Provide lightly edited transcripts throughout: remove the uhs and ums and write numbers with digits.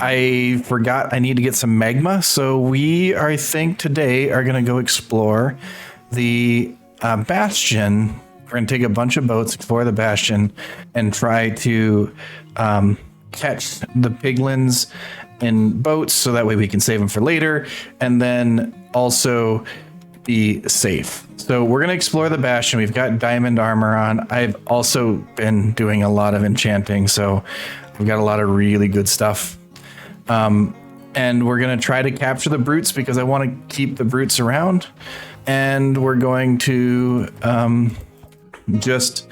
I forgot I need to get some magma. So we are, I think today are going to go explore the Bastion. We're going to take a bunch of boats, explore the Bastion, and try to catch the piglins in boats so that way we can save them for later, and then also be safe. So we're going to explore the Bastion. We've got diamond armor on. I've also been doing a lot of enchanting, so we've got a lot of really good stuff. And we're going to try to capture the brutes because I want to keep the brutes around. And we're going to just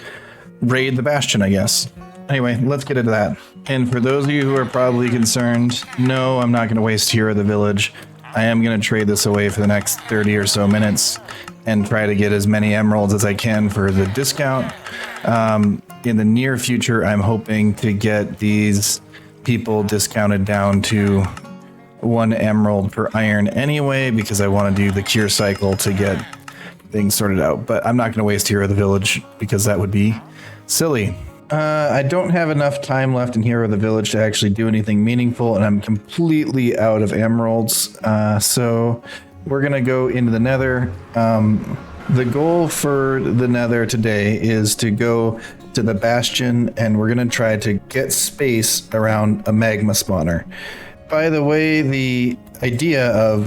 raid the Bastion, I guess. Anyway, let's get into that. And for those of you who are probably concerned, no, I'm not going to waste Hero of the Village. I am going to trade this away for the next 30 or so minutes and try to get as many emeralds as I can for the discount. In the near future, I'm hoping to get these people discounted down to 1 emerald per iron anyway, because I want to do the cure cycle to get things sorted out. But I'm not going to waste Hero of the Village because that would be silly. I don't have enough time left in Hero of the Village to actually do anything meaningful, and I'm completely out of emeralds. So we're going to go into the Nether. The goal for the Nether today is to go to the Bastion, and we're going to try to get space around a magma spawner. By the way, the idea of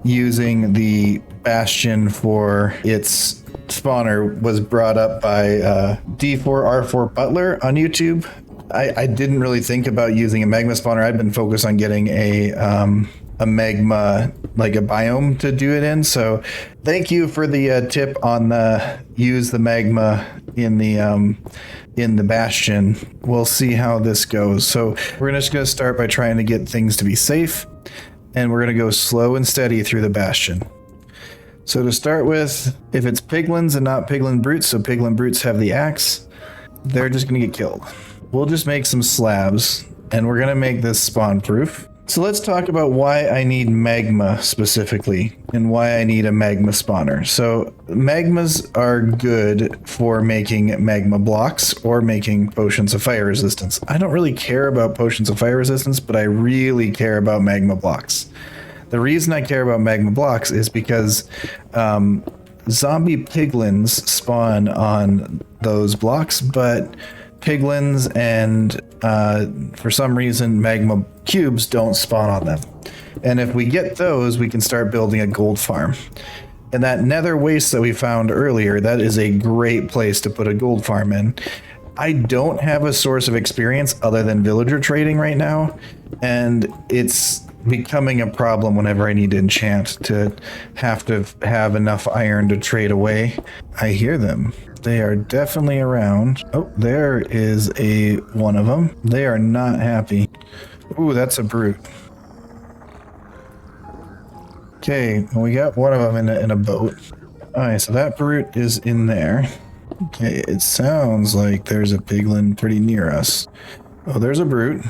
using the Bastion for its spawner was brought up by D4R4 Butler on YouTube. I didn't really think about using a magma spawner. I'd been focused on getting a magma, like a biome to do it in. So thank you for the tip on the use the magma in the Bastion. We'll see how this goes. So we're just going to start by trying to get things to be safe, and we're going to go slow and steady through the Bastion. So to start with, if it's piglins and not piglin brutes, so piglin brutes have the axe, they're just going to get killed. We'll just make some slabs, and we're going to make this spawn proof. So let's talk about why I need magma specifically, and why I need a magma spawner. So magmas are good for making magma blocks or making potions of fire resistance. I don't really care about potions of fire resistance, but I really care about magma blocks. The reason I care about magma blocks is because zombie piglins spawn on those blocks, but piglins and for some reason magma cubes don't spawn on them. And if we get those, we can start building a gold farm. And that nether waste that we found earlier, that is a great place to put a gold farm in. I don't have a source of experience other than villager trading right now, and it's becoming a problem whenever I need to enchant to have enough iron to trade away. I hear them. They are definitely around. Oh, there is one of them. They are not happy. Ooh, that's a brute. Okay, well, we got one of them in a boat. All right, so that brute is in there. Okay, it sounds like there's a piglin pretty near us. Oh, there's a brute.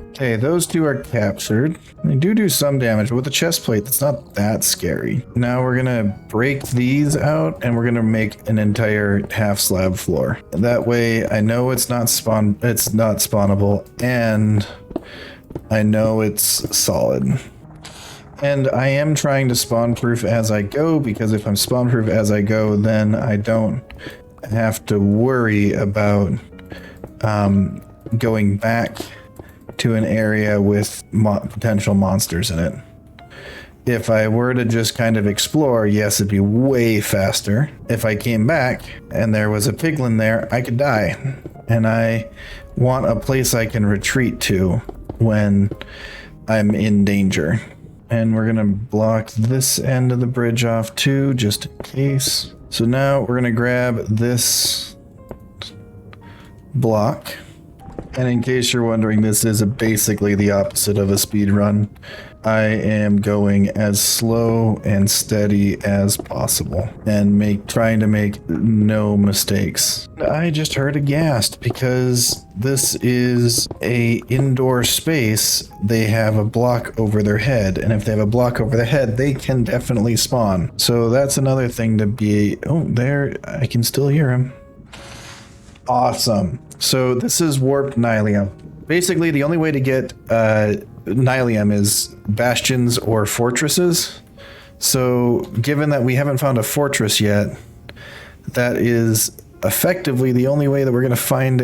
Okay, those two are captured. They do some damage, but with the chest plate, that's not that scary. Now we're gonna break these out, and we're gonna make an entire half slab floor. That way, I know it's not spawnable, and I know it's solid. And I am trying to spawn proof as I go, because if I'm spawn proof as I go, then I don't have to worry about going back to an area with potential monsters in it. If I were to just kind of explore, yes, it'd be way faster. If I came back and there was a piglin there, I could die. And I want a place I can retreat to when I'm in danger. And we're gonna block this end of the bridge off too, just in case. So now we're gonna grab this block. And in case you're wondering, this is basically the opposite of a speed run. I am going as slow and steady as possible and trying to make no mistakes. I just heard a ghast because this is a indoor space. They have a block over their head, and if they have a block over their head, they can definitely spawn. So that's another thing to be. Oh, there, I can still hear him. Awesome. So this is warped nylium. Basically, the only way to get nylium is bastions or fortresses. So given that we haven't found a fortress yet, that is effectively the only way that we're going to find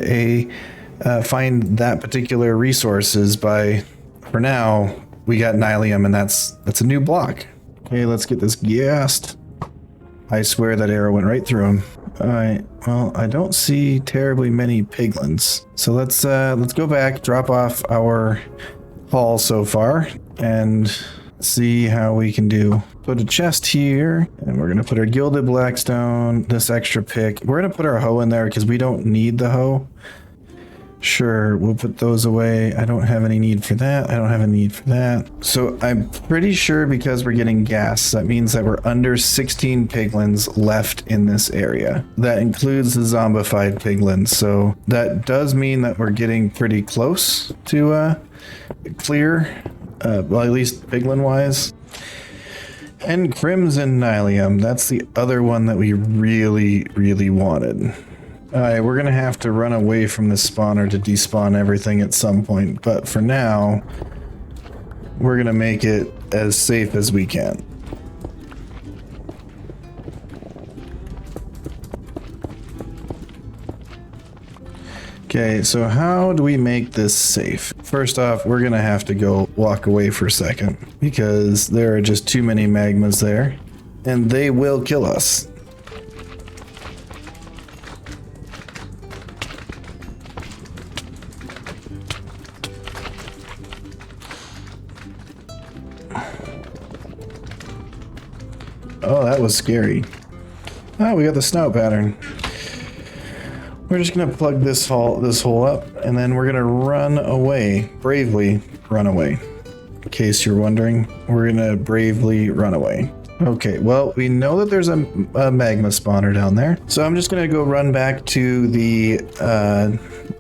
find that particular resource is by, for now, we got nylium, and that's a new block. Okay, let's get this ghast. I swear that arrow went right through him. All right, well, I don't see terribly many piglins. So let's go back, drop off our haul so far, and see how we can do. Put a chest here, and we're gonna put our gilded blackstone, this extra pick. We're gonna put our hoe in there because we don't need the hoe. Sure, we'll put those away. I don't have any need for that. I don't have any need for that. So I'm pretty sure because we're getting gas, that means that we're under 16 piglins left in this area. That includes the zombified piglins. So that does mean that we're getting pretty close to clear, well, at least piglin wise. And crimson nylium, that's the other one that we really, really wanted. Alright, we're gonna have to run away from this spawner to despawn everything at some point, but for now, we're gonna make it as safe as we can. Okay, so how do we make this safe? First off, we're gonna have to go walk away for a second, because there are just too many magmas there, and they will kill us. Oh, that was scary. Oh, we got the snout pattern. We're just gonna plug this hole up, and then we're gonna run away. Bravely run away. In case you're wondering, we're gonna bravely run away. Okay, well, we know that there's a magma spawner down there. So I'm just gonna go run back to the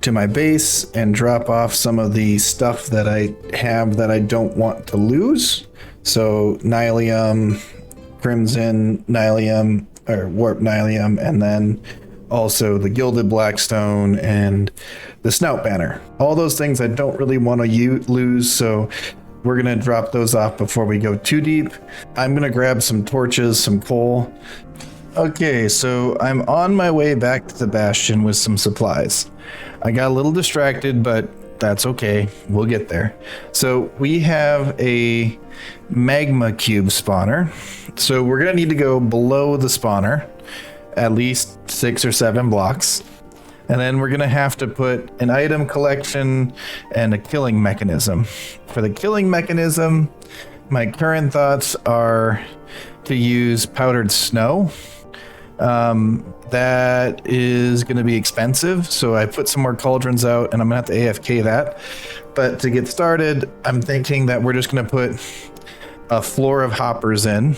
to my base and drop off some of the stuff that I have that I don't want to lose. So nylium, crimson nylium, or warp nylium, and then also the gilded blackstone and the snout banner. All those things I don't really want to lose, so we're gonna drop those off before we go too deep. I'm gonna grab some torches, some coal. Okay, so I'm on my way back to the Bastion with some supplies. I got a little distracted, but that's okay, we'll get there. So we have a magma cube spawner. So we're gonna need to go below the spawner, at least 6 or 7 blocks. And then we're gonna have to put an item collection and a killing mechanism. For the killing mechanism, my current thoughts are to use powdered snow. That is gonna be expensive, so I put some more cauldrons out and I'm gonna have to AFK that. But to get started, I'm thinking that we're just gonna put a floor of hoppers in,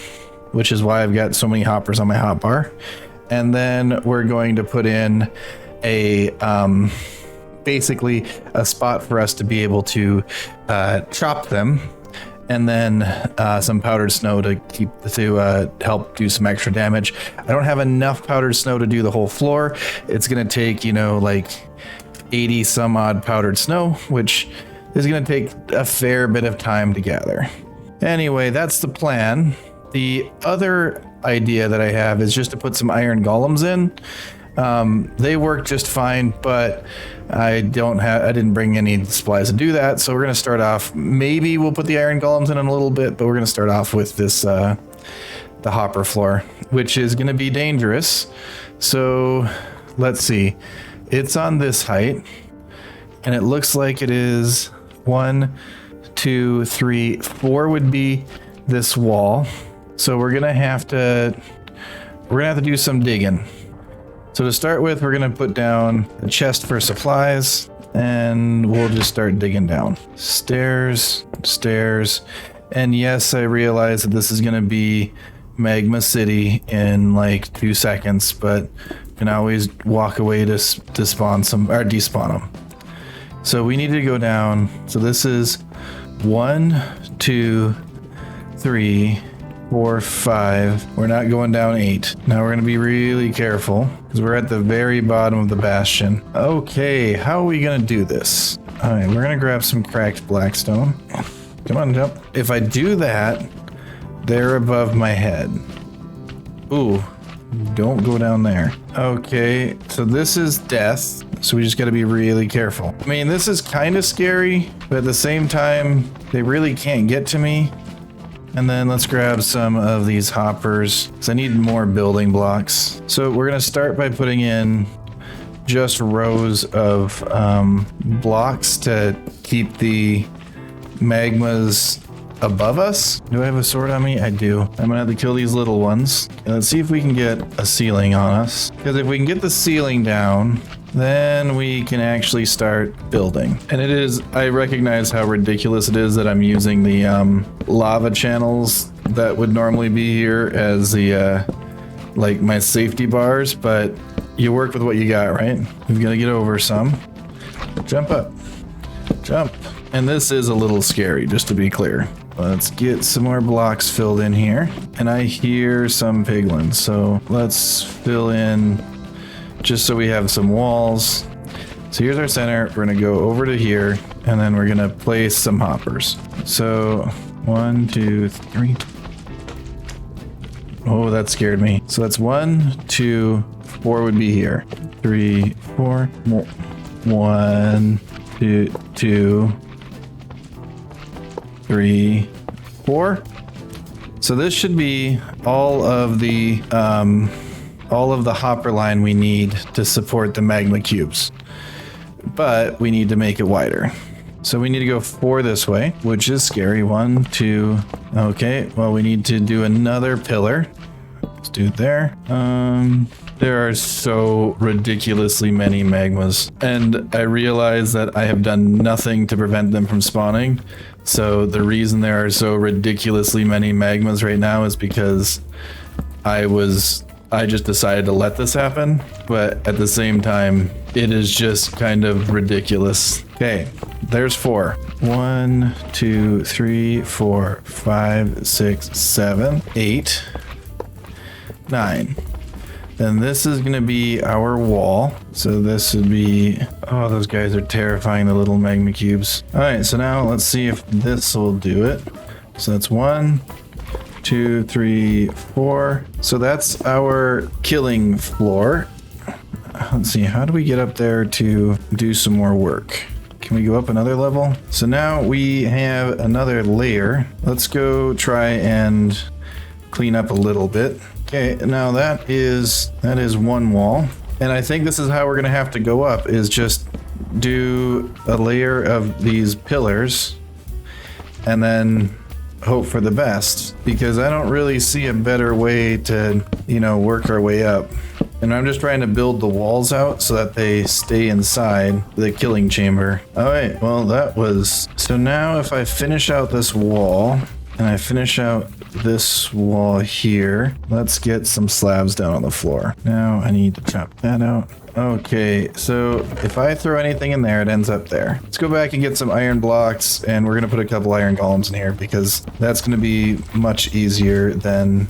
which is why I've got so many hoppers on my hotbar. And then we're going to put in a basically a spot for us to be able to chop them, and then some powdered snow to help do some extra damage. I don't have enough powdered snow to do the whole floor. It's gonna take, you know, like 80 some odd powdered snow, which is gonna take a fair bit of time to gather. Anyway, that's the plan. The other idea that I have is just to put some iron golems in. They work just fine, but I didn't bring any supplies to do that. So we're going to start off, maybe we'll put the iron golems in a little bit, but we're going to start off with this, the hopper floor, which is going to be dangerous. So let's see, it's on this height and it looks like it is 1, 2, 3, 4 would be this wall. So we're going to have to do some digging. So to start with, we're gonna put down a chest for supplies and we'll just start digging down. Stairs, stairs, And yes, I realize that this is going to be Magma City in like 2 seconds, but you can always walk away to spawn some or despawn them. So we need to go down. So this is 1, 2, 3, 4, 5. We're not going down 8. Now we're going to be really careful because we're at the very bottom of the bastion. Okay, how are we going to do this? All right, we're going to grab some cracked blackstone. Come on, jump. If I do that, they're above my head. Ooh, don't go down there. Okay, so this is death. So we just got to be really careful. I mean, this is kind of scary, but at the same time, they really can't get to me. And then let's grab some of these hoppers, because I need more building blocks. So we're going to start by putting in just rows of blocks to keep the magmas above us. Do I have a sword on me? I do. I'm going to have to kill these little ones. And let's see if we can get a ceiling on us. Because if we can get the ceiling down, then we can actually start building. And it is, I recognize how ridiculous it is that I'm using the lava channels that would normally be here as the, like my safety bars, but you work with what you got, right? We've got to get over some. Jump up. Jump. And this is a little scary, just to be clear. Let's get some more blocks filled in here. And I hear some piglins, so let's fill in just so we have some walls. So here's our center. We're gonna go over to here, and then we're gonna place some hoppers. So 1, 2, 3. Oh, that scared me. So that's 1, 2, 4 would be here. 3, 4. 1, 2, 3, 4. So this should be all of the hopper line we need to support the magma cubes, but we need to make it wider. So we need to go 4 this way, which is scary. 1, 2. Okay, well, we need to do another pillar. Let's do it there. There are so ridiculously many magmas, and I realize that I have done nothing to prevent them from spawning. So the reason there are so ridiculously many magmas right now is because I just decided to let this happen, but at the same time, it is just kind of ridiculous. Okay, there's 4. 1, 2, 3, 4, 5, 6, 7, 8, 9. Then this is going to be our wall. So this would be, oh, those guys are terrifying, the little magma cubes. All right, so now let's see if this will do it. So that's 1, 2, 3, 4. So that's our killing floor. Let's see, how do we get up there to do some more work? Can we go up another level? So now we have another layer. Let's go try and clean up a little bit. Okay, now that is one wall. And I think this is how we're gonna have to go up, is just do a layer of these pillars and then hope for the best, because I don't really see a better way to, you know, work our way up. And I'm just trying to build the walls out so that they stay inside the killing chamber. All right, well, that was... So now if I finish out this wall and I finish out this wall here, let's get some slabs down on the floor. Now I need to chop that out. Okay, so if I throw anything in there, it ends up there. Let's go back and get some iron blocks, and we're gonna put a couple iron golems in here because that's gonna be much easier than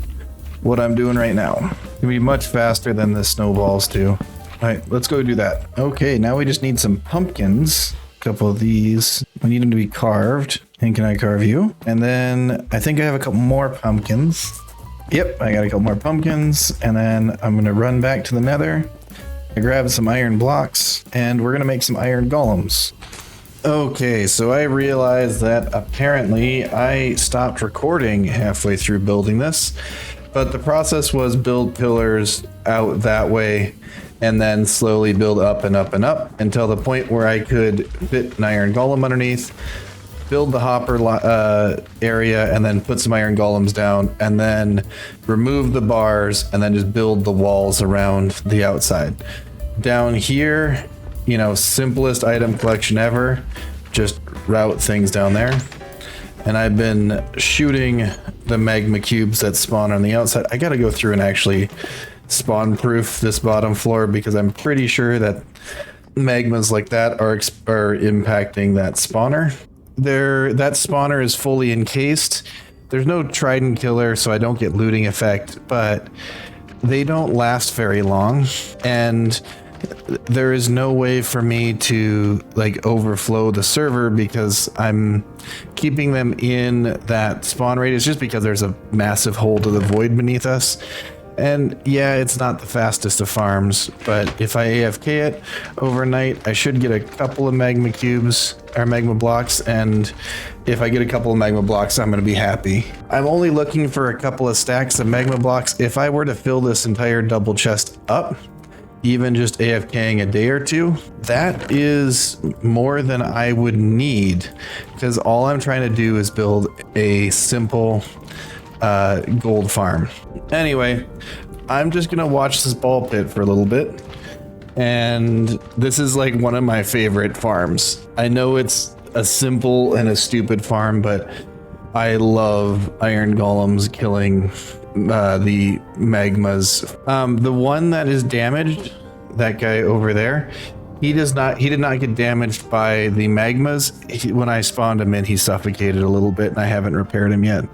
what I'm doing right now. It's gonna be much faster than the snowballs too. All right, let's go do that. Okay, now we just need some pumpkins. A couple of these. We need them to be carved. And can I carve you? And then I think I have a couple more pumpkins. Yep, I got a couple more pumpkins. And then I'm gonna run back to the nether. I grabbed some iron blocks, and we're gonna make some iron golems. Okay, so I realized that apparently I stopped recording halfway through building this, but the process was build pillars out that way and then slowly build up and up and up until the point where I could fit an iron golem underneath, build the hopper area, and then put some iron golems down, and then remove the bars, and then just build the walls around the outside. Down here, you know, simplest item collection ever, just route things down there. and I've been shooting the magma cubes that spawn on the outside. I gotta go through and actually spawn proof this bottom floor because I'm pretty sure that magmas like that are impacting that spawner. That spawner is fully encased. There's no trident killer, so I don't get looting effect, but they don't last very long, and there is no way for me to like overflow the server because I'm keeping them in that spawn radius just because there's a massive hole to the void beneath us. And yeah, it's not the fastest of farms, but if I AFK it overnight, I should get a couple of magma cubes or magma blocks. And if I get a couple of magma blocks, I'm going to be happy. I'm only looking for a couple of stacks of magma blocks. If I were to fill this entire double chest up, even just AFKing a day or two, that is more than I would need because all I'm trying to do is build a simple gold farm. Anyway, I'm just gonna watch this ball pit for a little bit, and this is like one of my favorite farms. I know it's a simple and a stupid farm, but I love iron golems killing the magmas. The one that is damaged, that guy over there, he did not get damaged by the magmas. When I spawned him in, he suffocated a little bit, and I haven't repaired him yet.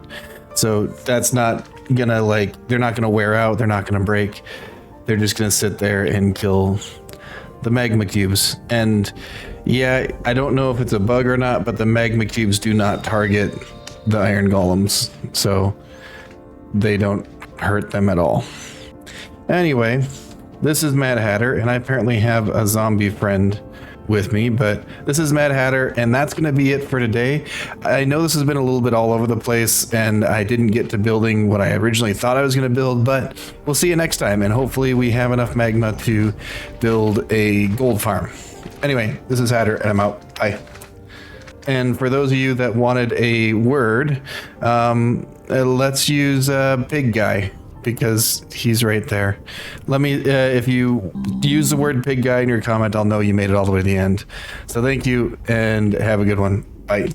So that's not gonna they're not gonna wear out, they're not gonna break. They're just gonna sit there and kill the magma cubes. And yeah, I don't know if it's a bug or not, but the magma cubes do not target the iron golems, so they don't hurt them at all. Anyway, this is Mad Hatter, and I apparently have a zombie friend with me, but this is Mad Hatter, and that's going to be it for today. I know this has been a little bit all over the place, and I didn't get to building what I originally thought I was going to build, but we'll see you next time, and hopefully we have enough magma to build a gold farm. Anyway, this is Hatter, and I'm out. Bye. And for those of you that wanted a word, let's use Pig Guy, because he's right there. Let me, if you use the word pig guy in your comment, I'll know you made it all the way to the end. So thank you and have a good one. Bye.